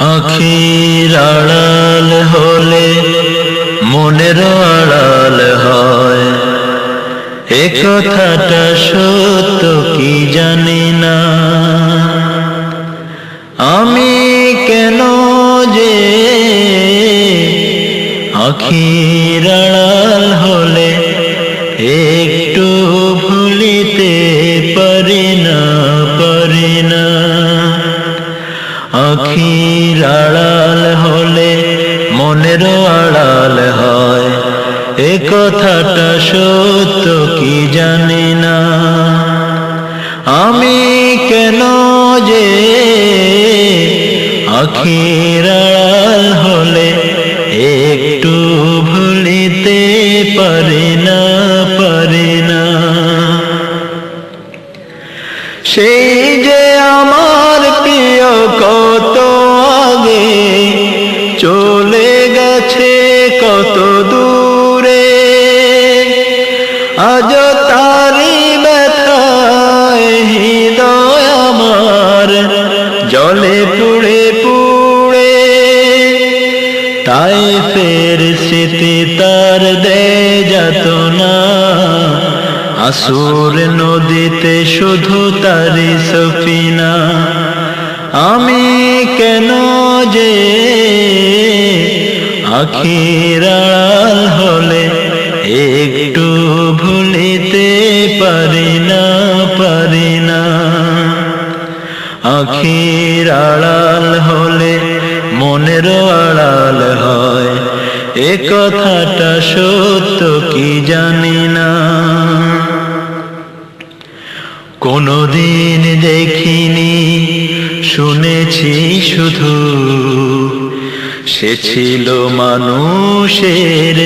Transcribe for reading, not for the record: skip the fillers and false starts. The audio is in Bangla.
আখির আড়াল হলে মনের আড়াল হয়, এ কথাটা সত্য কি জানি না। আমি কেন যে আখির আড়াল হলে একটু ভুলিতে পারি না। আখির আড়াল হলে মনের আড়াল হয়, এ কথাটা সত্য কি জানি না। আমি কেন যে আখির আড়াল হলে একটু ভুলিতে পারি না। সেই যে আমার প্রিয় কত আগে চলে গেছে কত দূরে, আজ তারি ব্যথায় হৃদয় আমার জলে পুড়ে পুড়ে। তাই ফের স্মৃতি তার দেয় যাতনা, আসুর নদীতে শুধু তারি সফিনা। আমি কেন যে আখির আড়াল হলে একটু ভুলিতে পারি না। আখির আড়াল হলে মনের আড়াল হয়, এ কথাটা সত্য কি জানি না। কোনদিন দেখিনি শুনেছি শুধু, সে ছিল মানুষের